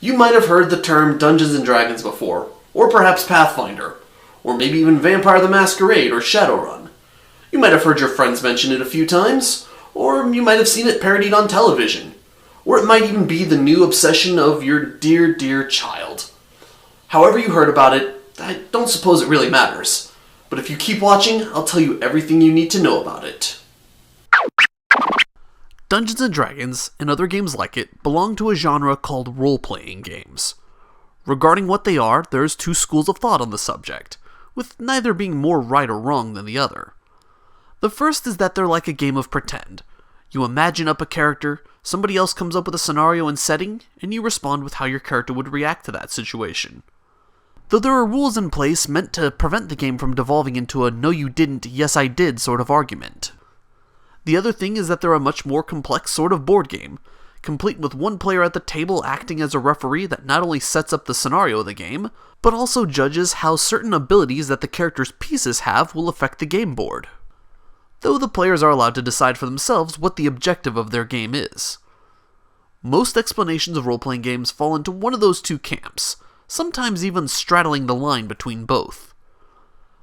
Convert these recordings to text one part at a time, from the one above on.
You might have heard the term Dungeons & Dragons before, or perhaps Pathfinder, or maybe even Vampire the Masquerade or Shadowrun. You might have heard your friends mention it a few times, or you might have seen it parodied on television, or it might even be the new obsession of your dear, dear child. However you heard about it, I don't suppose it really matters, but if you keep watching, I'll tell you everything you need to know about it. Dungeons & Dragons, and other games like it, belong to a genre called role-playing games. Regarding what they are, there's two schools of thought on the subject, with neither being more right or wrong than the other. The first is that they're like a game of pretend. You imagine up a character, somebody else comes up with a scenario and setting, and you respond with how your character would react to that situation. Though there are rules in place meant to prevent the game from devolving into a no you didn't, yes I did sort of argument. The other thing is that they're a much more complex sort of board game, complete with one player at the table acting as a referee that not only sets up the scenario of the game, but also judges how certain abilities that the character's pieces have will affect the game board. Though the players are allowed to decide for themselves what the objective of their game is. Most explanations of role-playing games fall into one of those two camps, sometimes even straddling the line between both.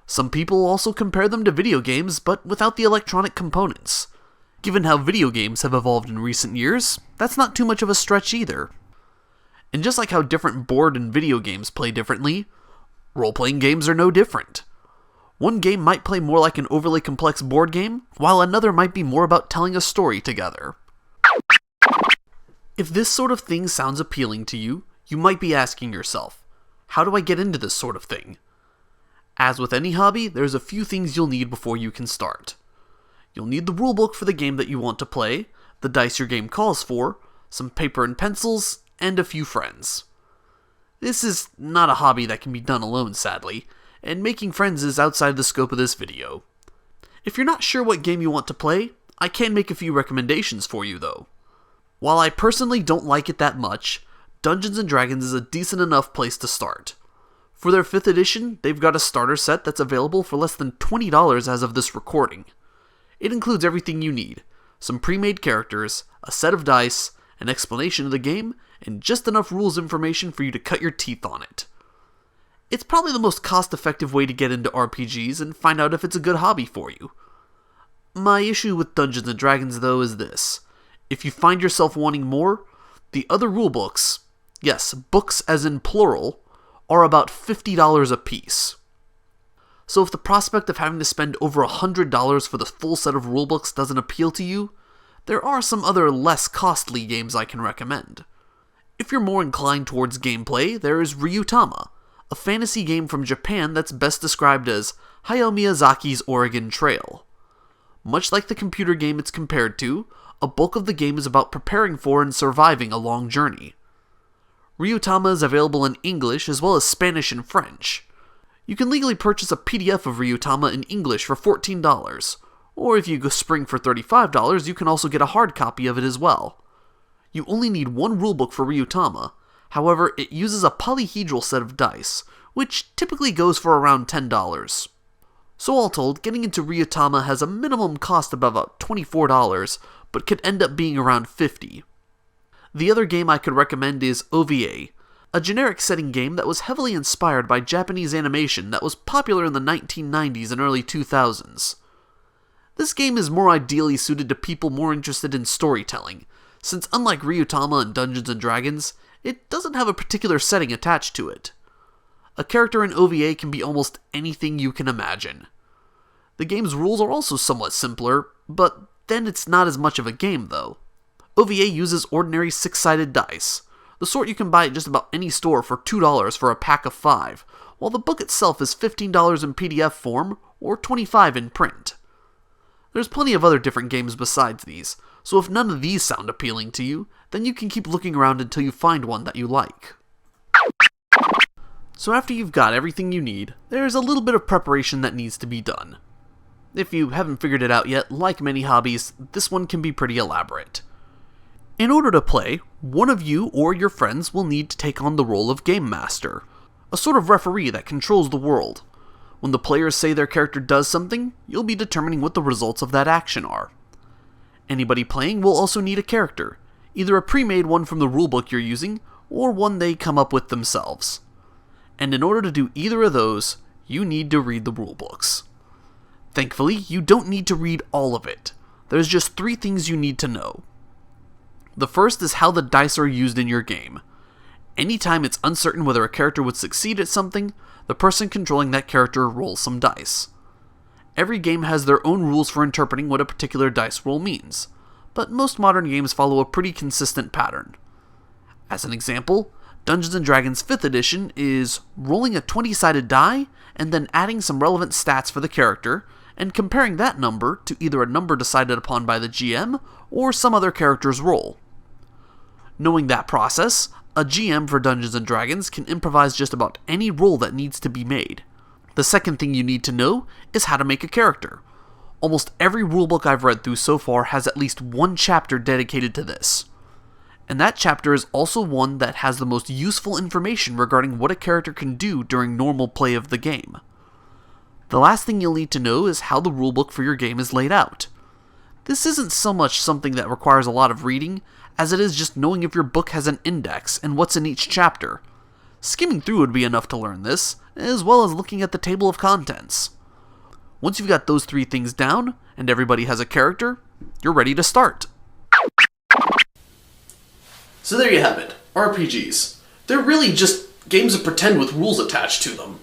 Some people also compare them to video games, but without the electronic components. Given how video games have evolved in recent years, that's not too much of a stretch either. And just like how different board and video games play differently, role-playing games are no different. One game might play more like an overly complex board game, while another might be more about telling a story together. If this sort of thing sounds appealing to you, you might be asking yourself, how do I get into this sort of thing? As with any hobby, there's a few things you'll need before you can start. You'll need the rulebook for the game that you want to play, the dice your game calls for, some paper and pencils, and a few friends. This is not a hobby that can be done alone, sadly, and making friends is outside the scope of this video. If you're not sure what game you want to play, I can make a few recommendations for you though. While I personally don't like it that much, Dungeons & Dragons is a decent enough place to start. For their 5th edition, they've got a starter set that's available for less than $20 as of this recording. It includes everything you need, some pre-made characters, a set of dice, an explanation of the game, and just enough rules information for you to cut your teeth on it. It's probably the most cost-effective way to get into RPGs and find out if it's a good hobby for you. My issue with Dungeons & Dragons though is this. If you find yourself wanting more, the other rulebooks, yes, books as in plural, are about $50 a piece. So if the prospect of having to spend over $100 for the full set of rulebooks doesn't appeal to you, there are some other less costly games I can recommend. If you're more inclined towards gameplay, there is Ryutama, a fantasy game from Japan that's best described as Hayao Miyazaki's Oregon Trail. Much like the computer game it's compared to, a bulk of the game is about preparing for and surviving a long journey. Ryutama is available in English as well as Spanish and French. You can legally purchase a PDF of Ryutama in English for $14, or if you go spring for $35, you can also get a hard copy of it as well. You only need one rulebook for Ryutama, however it uses a polyhedral set of dice, which typically goes for around $10. So all told, getting into Ryutama has a minimum cost of about $24, but could end up being around $50. The other game I could recommend is OVA, a generic setting game that was heavily inspired by Japanese animation that was popular in the 1990s and early 2000s. This game is more ideally suited to people more interested in storytelling, since unlike Ryutama and Dungeons & Dragons, it doesn't have a particular setting attached to it. A character in OVA can be almost anything you can imagine. The game's rules are also somewhat simpler, but then it's not as much of a game though. OVA uses ordinary 6-sided dice, the sort you can buy at just about any store for $2 for a pack of 5, while the book itself is $15 in PDF form or $25 in print. There's plenty of other different games besides these, so if none of these sound appealing to you, then you can keep looking around until you find one that you like. So after you've got everything you need, there's a little bit of preparation that needs to be done. If you haven't figured it out yet, like many hobbies, this one can be pretty elaborate. In order to play, one of you or your friends will need to take on the role of Game Master, a sort of referee that controls the world. When the players say their character does something, you'll be determining what the results of that action are. Anybody playing will also need a character, either a pre-made one from the rulebook you're using, or one they come up with themselves. And in order to do either of those, you need to read the rulebooks. Thankfully, you don't need to read all of it. There's just 3 things you need to know. The first is how the dice are used in your game. Anytime it's uncertain whether a character would succeed at something, the person controlling that character rolls some dice. Every game has their own rules for interpreting what a particular dice roll means, but most modern games follow a pretty consistent pattern. As an example, Dungeons & Dragons 5th edition is rolling a 20-sided die and then adding some relevant stats for the character, and comparing that number to either a number decided upon by the GM or some other character's roll. Knowing that process, a GM for Dungeons & Dragons can improvise just about any roll that needs to be made. The second thing you need to know is how to make a character. Almost every rulebook I've read through so far has at least one chapter dedicated to this. And that chapter is also one that has the most useful information regarding what a character can do during normal play of the game. The last thing you'll need to know is how the rulebook for your game is laid out. This isn't so much something that requires a lot of reading, as it is just knowing if your book has an index and what's in each chapter. Skimming through would be enough to learn this, as well as looking at the table of contents. Once you've got those 3 things down, and everybody has a character, you're ready to start. So there you have it, RPGs. They're really just games of pretend with rules attached to them.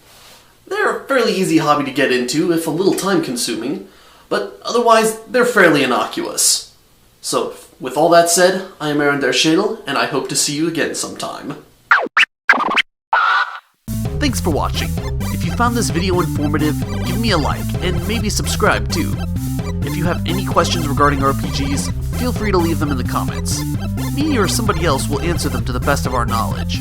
They're a fairly easy hobby to get into, if a little time-consuming, but otherwise, they're fairly innocuous. So, with all that said, I am Aaron Dershadel, and I hope to see you again sometime. Thanks for watching. If you found this video informative, give me a like, and maybe subscribe too. If you have any questions regarding RPGs, feel free to leave them in the comments. Me or somebody else will answer them to the best of our knowledge.